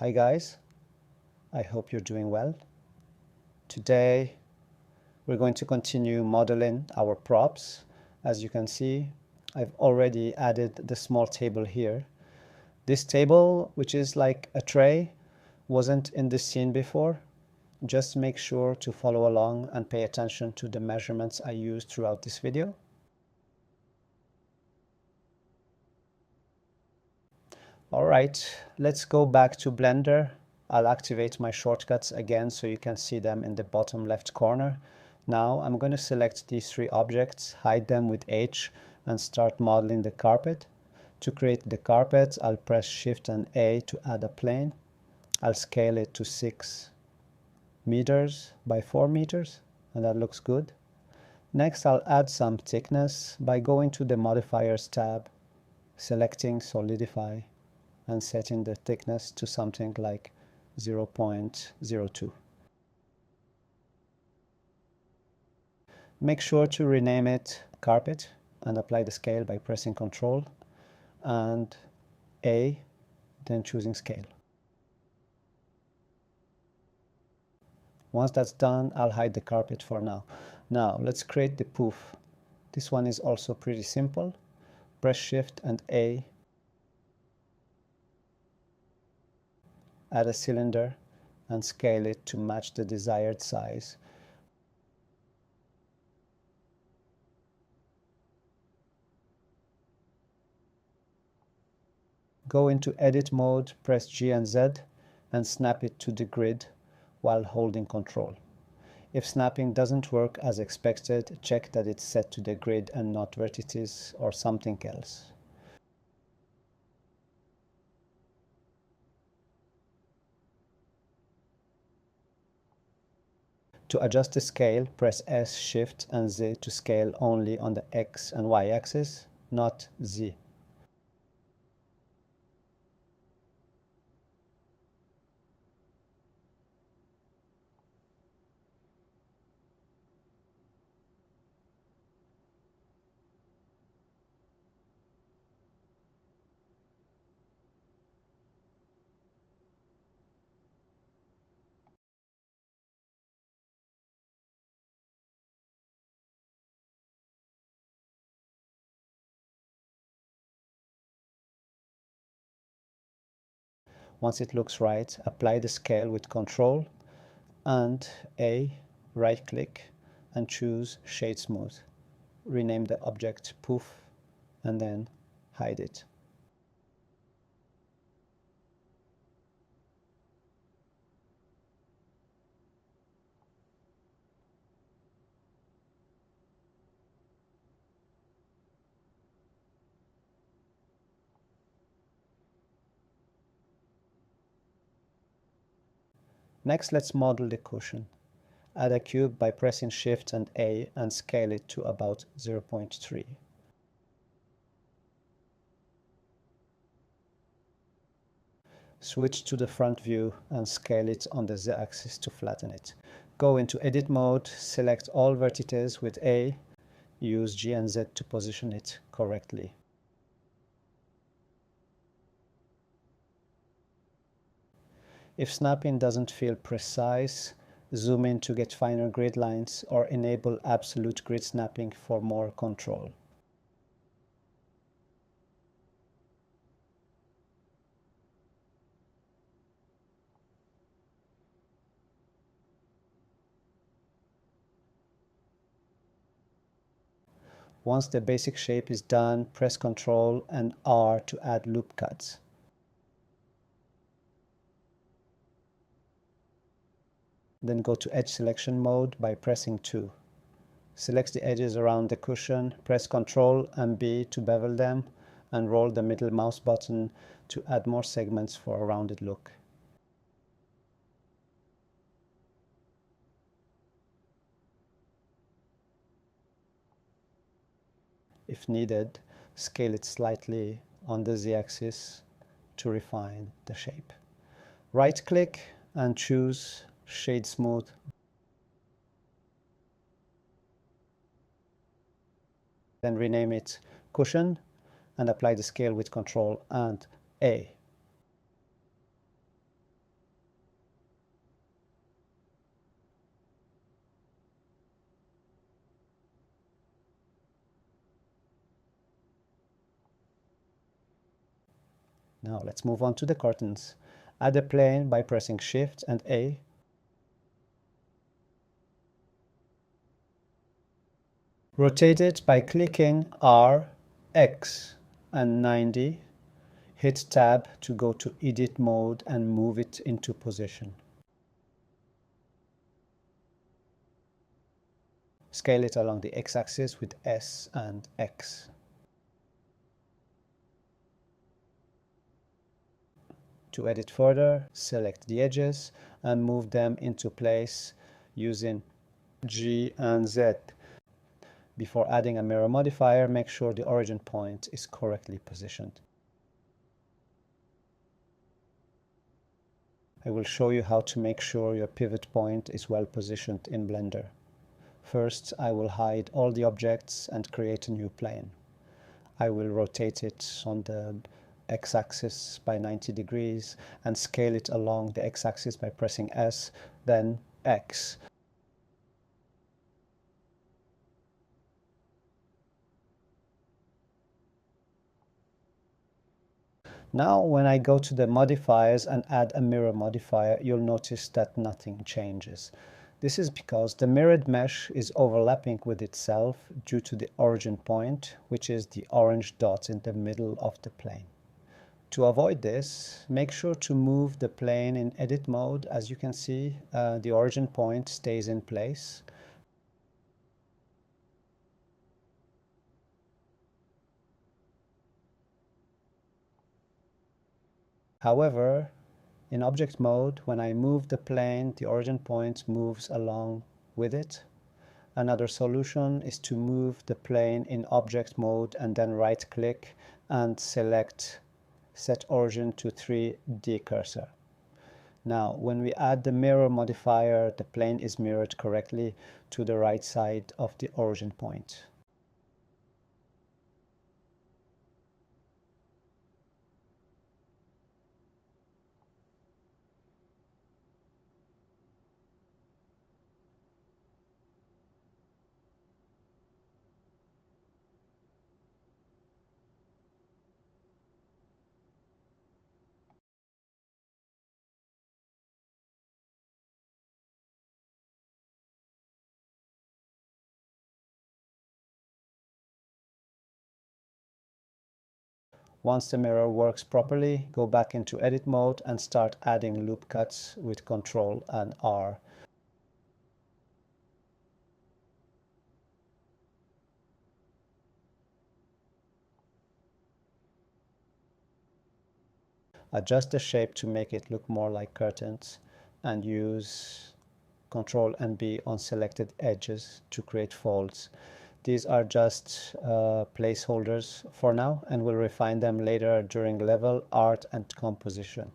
Hi guys, I hope you're doing well. Today we're going to continue modeling our props. As you can see, I've already added the small table here. This table, which is like a tray, wasn't in the scene before. Just make sure to follow along and pay attention to the measurements I used throughout this video. Alright, let's go back to Blender. I'll activate my shortcuts again so you can see them in the bottom left corner. Now I'm going to select these three objects, hide them with H, and start modeling the carpet. To create the carpet, I'll press Shift and A to add a plane. I'll scale it to 6 meters by 4 meters, and that looks good. Next, I'll add some thickness by going to the Modifiers tab, selecting Solidify, and setting the thickness to something like 0.02. Make sure to rename it Carpet and apply the scale by pressing Ctrl and A, then choosing Scale. Once that's done, I'll hide the carpet for now. Now, let's create the poof. This one is also pretty simple. Press Shift and A, add a cylinder, and scale it to match the desired size. Go into Edit mode, press G and Z, and snap it to the grid while holding Ctrl. If snapping doesn't work as expected, check that it's set to the grid and not vertices or something else. To adjust the scale, press S, Shift, and Z to scale only on the X and Y axis, not Z. Once it looks right, apply the scale with Ctrl and A, right-click, and choose Shade Smooth. Rename the object Poof, and then hide it. Next, let's model the cushion. Add a cube by pressing Shift and A and scale it to about 0.3. Switch to the front view and scale it on the Z-axis to flatten it. Go into Edit mode, select all vertices with A, use G and Z to position it correctly. If snapping doesn't feel precise, zoom in to get finer grid lines or enable absolute grid snapping for more control. Once the basic shape is done, press Ctrl and R to add loop cuts. Then go to Edge Selection mode by pressing 2. Select the edges around the cushion, press Ctrl and B to bevel them, and roll the middle mouse button to add more segments for a rounded look. If needed, scale it slightly on the Z-axis to refine the shape. Right-click and choose Shade Smooth. Then rename it Cushion and apply the scale with Ctrl and A. Now let's move on to the curtains. Add a plane by pressing Shift and A. Rotate it by clicking R, X and 90. Hit Tab to go to Edit mode and move it into position. Scale it along the X-axis with S and X. To edit further, select the edges and move them into place using G and Z. Before adding a mirror modifier, make sure the origin point is correctly positioned. I will show you how to make sure your pivot point is well positioned in Blender. First, I will hide all the objects and create a new plane. I will rotate it on the X-axis by 90 degrees and scale it along the X-axis by pressing S, then X. Now, when I go to the modifiers and add a mirror modifier, you'll notice that nothing changes. This is because the mirrored mesh is overlapping with itself due to the origin point, which is the orange dot in the middle of the plane. To avoid this, make sure to move the plane in edit mode. As you can see, the origin point stays in place. However, in object mode, when I move the plane, the origin point moves along with it. Another solution is to move the plane in object mode and then right-click and select Set Origin to 3D Cursor. Now, when we add the mirror modifier, the plane is mirrored correctly to the right side of the origin point. Once the mirror works properly, go back into edit mode and start adding loop cuts with Ctrl and R. Adjust the shape to make it look more like curtains and use Ctrl and B on selected edges to create folds. These are just placeholders for now, and we'll refine them later during level, art, and composition.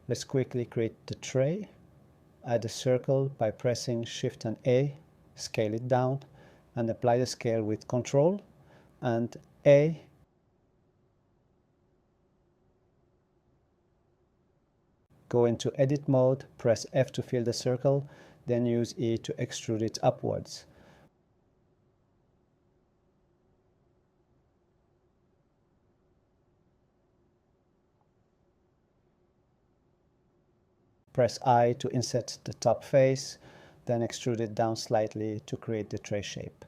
Let's quickly create the tray. Add a circle by pressing Shift and A, scale it down, and apply the scale with Ctrl and A. Go into edit mode, press F to fill the circle, then use E to extrude it upwards. Press I to insert the top face, then extrude it down slightly to create the tray shape.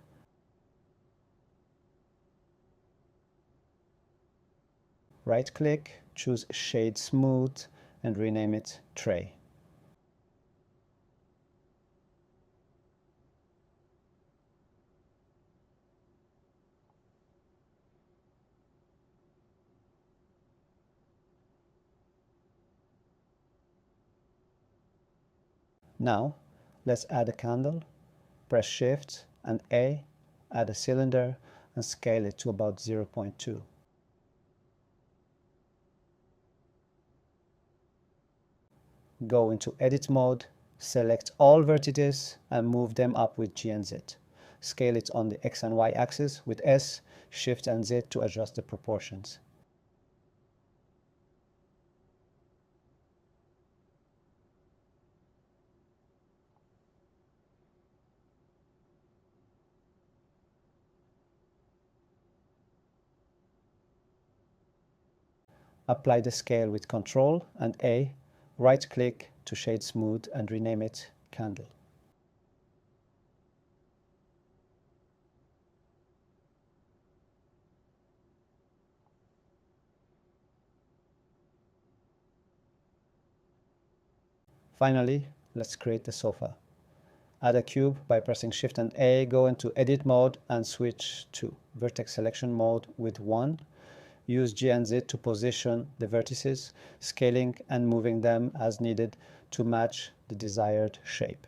Right-click, choose Shade Smooth, and rename it Tray. Now, let's add a candle. Press Shift and A, add a cylinder, and scale it to about 0.2. Go into edit mode, select all vertices and move them up with G and Z. Scale it on the X and Y axis with S, Shift and Z to adjust the proportions. apply the scale with Control and A, right-click to shade smooth and rename it Candle. Finally, let's create the sofa. Add a cube by pressing Shift and A, go into Edit mode and switch to Vertex Selection mode with 1. Use G and Z to position the vertices, scaling and moving them as needed to match the desired shape.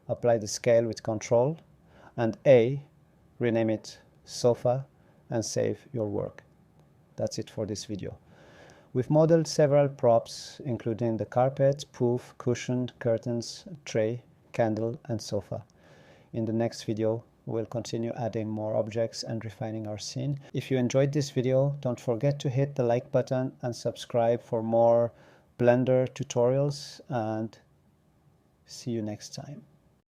Apply the scale with Control and A, rename it Sofa and save your work. That's it for this video. We've modeled several props, including the carpet, poof, cushion, curtains, tray, candle, and sofa. In the next video, we'll continue adding more objects and refining our scene. If you enjoyed this video, don't forget to hit the like button and subscribe for more Blender tutorials, and see you next time.